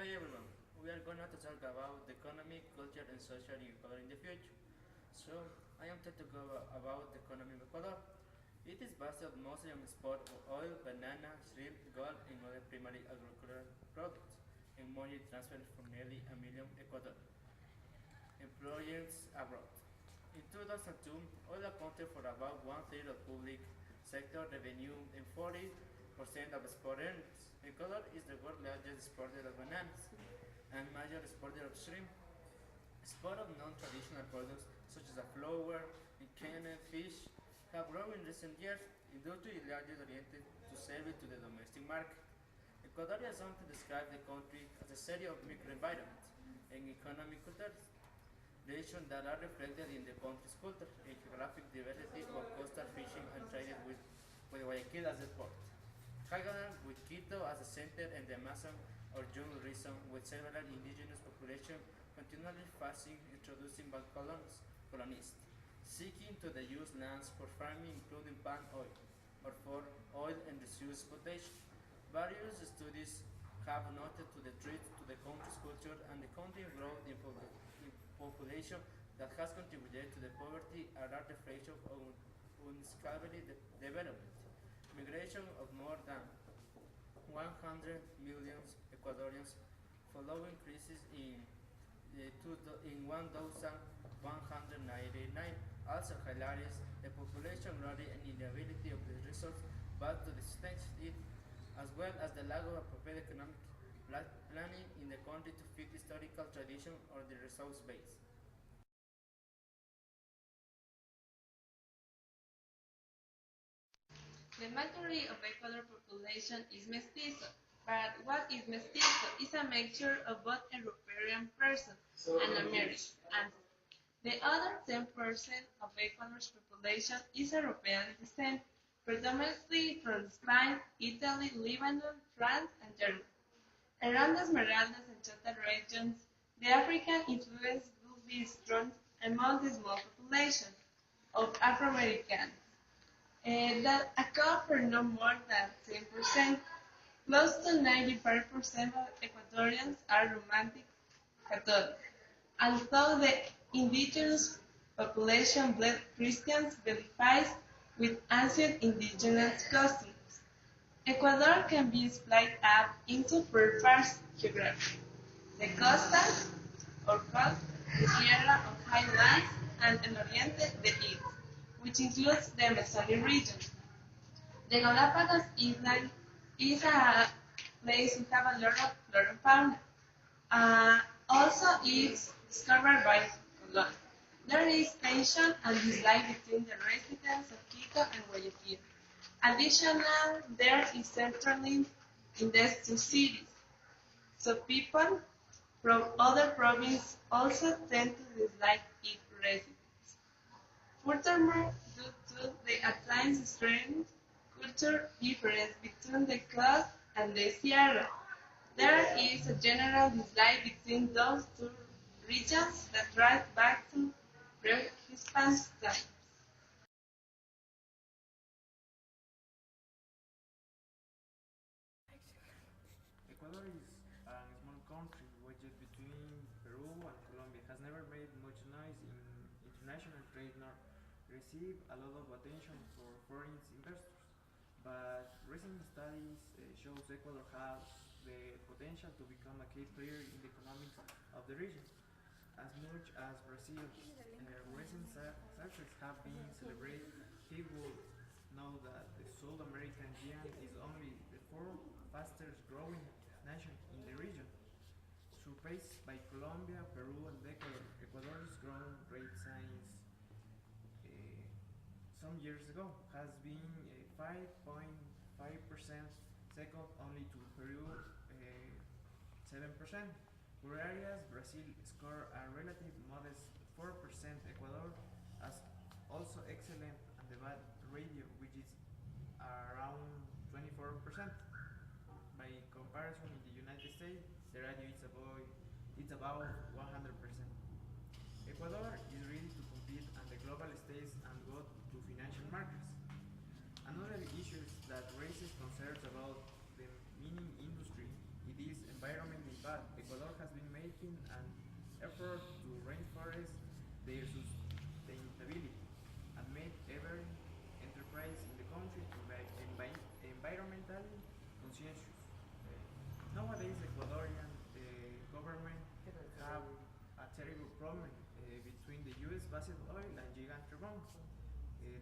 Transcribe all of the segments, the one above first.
Hey everyone, we are going to talk about the economy, culture, and social in Ecuador in the future. So, I am going to go about the economy of Ecuador. It is based mostly on export of oil, banana, shrimp, gold, and other primary agricultural products, and money transferred from nearly a million Ecuador employees abroad. In 2002, oil accounted for about one-third of public sector revenue and 40% of export earnings. Ecuador is the world's largest exporter of bananas and major exporter of shrimp. Export of non-traditional products such as flour, canned fish have grown in recent years. Industry is largely oriented to service to the domestic market. Ecuadorians often describe the country as a series of microenvironments and economic cultures relations that are reflected in the country's culture and geographic diversity of coastal fishing and trading with Guayaquil as a port. Hagadan with Quito as a center and the Amazon or jungle region with several indigenous populations continually facing introducing by colonists, seeking to the use lands for farming including palm oil or for oil and resource exploitation. Various studies have noted to the threat to the country's culture and the continued growth in population that has contributed to the poverty and are reflection of unscalable development. Migration of more than 100 million Ecuadorians following increases in 1199 also highlights the population growth and inability of the resource but to sustain it, as well as the lack of appropriate economic planning in the country to fit historical tradition or the resource base. The majority of Ecuador population is mestizo, but what is mestizo is a mixture of both European person and American ancestry. The other 10% of Ecuador's population is European descent, predominantly from Spain, Italy, Lebanon, France, and Germany. Around the Esmeraldas and Chota regions, the African influence will be strong among the small population of Afro-Americans that account for no more than 10%. Close to 95% of Ecuadorians are Romantic Catholic, although the indigenous population bled Christians identifies with ancient indigenous customs. Ecuador can be split up into four parts geographically: the coastal or coast, the Sierra of Highlands, and El Oriente, the east, which includes the Amazonian region. The Galapagos Island is a place we have a lot of flora and fauna. Also, it's discovered by Colon. There is tension and dislike between the residents of Quito and Guayaquil. Additional, there is centrally in these two cities, so people from other provinces also tend to dislike its residents. Furthermore, due to the at times extreme culture difference between the coast and the Sierra, there is a general dislike between those two regions that trace back to pre-Hispanic times. Ecuador is a small country wedged between Peru and Colombia, has never made much noise in international trade nor received a lot of attention for foreign investors. But recent studies shows Ecuador has the potential to become a key player in the economics of the region. As much as Brazil's recent success have been celebrated, people know that the South American giant is only the fourth fastest growing nation in the region, surpassed by Colombia, Peru, and Ecuador. Ecuador's growth rate since some years ago has been 5.5%, second only to Peru 7%. For areas, Brazil scored a relative modest 4%. Ecuador has also excellent and the bad radio, which is around 24%. By comparison, in the United States, the radio is about 100%. Ecuador is ready to compete on the global stage and go to financial markets. Another issue that raises concerns about the mining industry it is environmental impact. making an effort to rainforest their sustainability and made every enterprise in the country to be environmentally conscientious. Nowadays, Ecuadorian government have a terrible problem between the U.S.-based oil and gigant turbines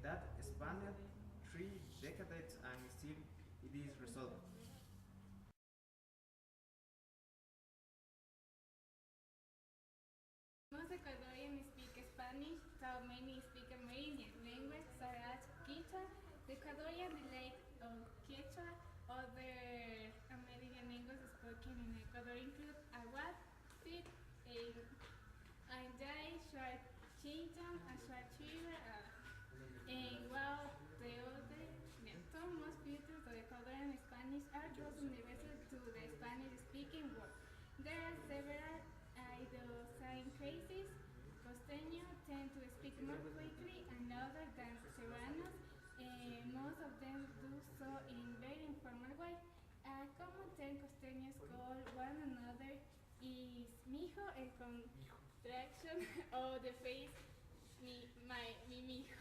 that spanned 3 decades and still it is resolved. Most Ecuadorians speak Spanish, so many speak Amerindian languages such as Quechua, the Ecuadorian dialect of Quechua. Other Amerindian languages spoken in Ecuador include Aguat, Sit, Anjay, Shuarchinton, Shuarchiva, and while the other, some most features of Ecuadorian Spanish are close universal to the Spanish-speaking world. There are several idiosyncrasies. Costeños tend to speak more quickly and louder than Serranos, and most of them do so in very informal way. A common term costeños call one another is mijo, a contraction of the phrase mi mijo.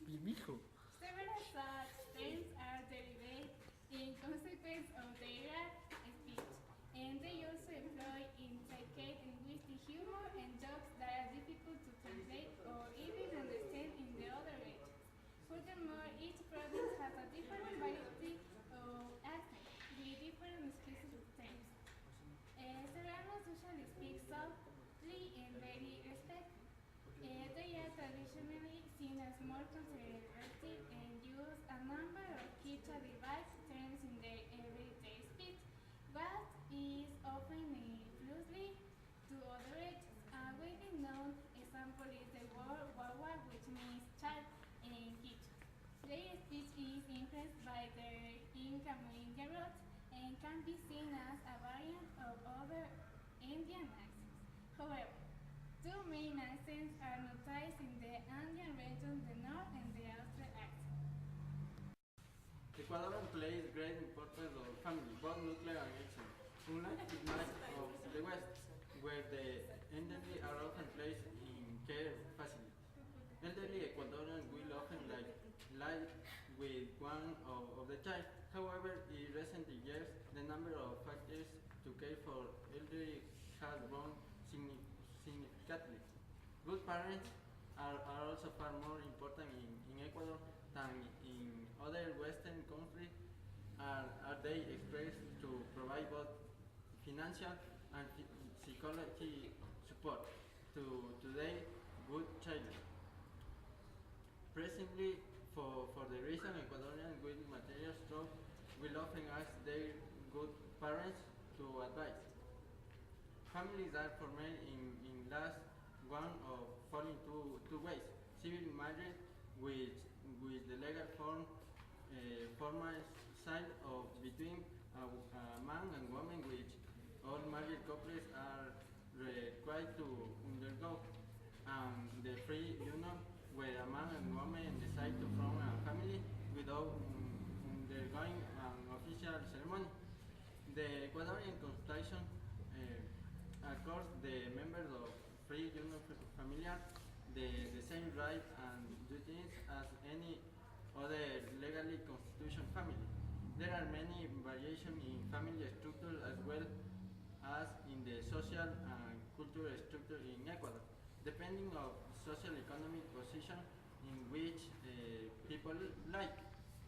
Mi mijo. Several such terms are derived in consequence of their speech, and they also employ intricate linguistic humor and jokes that are difficult to translate or even understand in the other regions. Furthermore, each province has a different variety of accent with different exclusive terms. Serranos usually speak softly and very respectfully. They are traditionally seen as more conservative and use a number of Quechua derived terms in their everyday speech, but is often loosely to other regions. A widely known example is the word wawa, which means child in Quechua. Their speech is influenced by their Inca Amerindian roots and can be seen as a variant of other Indian accents. However, two main accents are noticed in the Andean region, the North and the Austral accent. Ecuador plays great importance of family, both nuclear and external. Unlike the much of the West, where the elderly are often placed in care facilities. Elderly Ecuadorians will often live with one of the child. However, in recent years, the number of factors to care for elderly has grown significantly. Good parents are also far more important in Ecuador than in other Western countries, are they expressed to provide both financial and psychology support to their good children. Presently, for the reason Ecuadorians with material strong will often ask their good parents to advise. Families are formed in last one of following two ways: civil marriage, which the legal formal side of between a man and woman, which all married couples are required to undergo, and the free union, where a man and woman decide to form a family without undergoing an official ceremony. The Ecuadorian Constitution accords the members of free union familiar the same rights and duties as any other legally constituted family. There are many variations in family structure as well as in the social and cultural structure in Ecuador, depending on social economic position in which people live.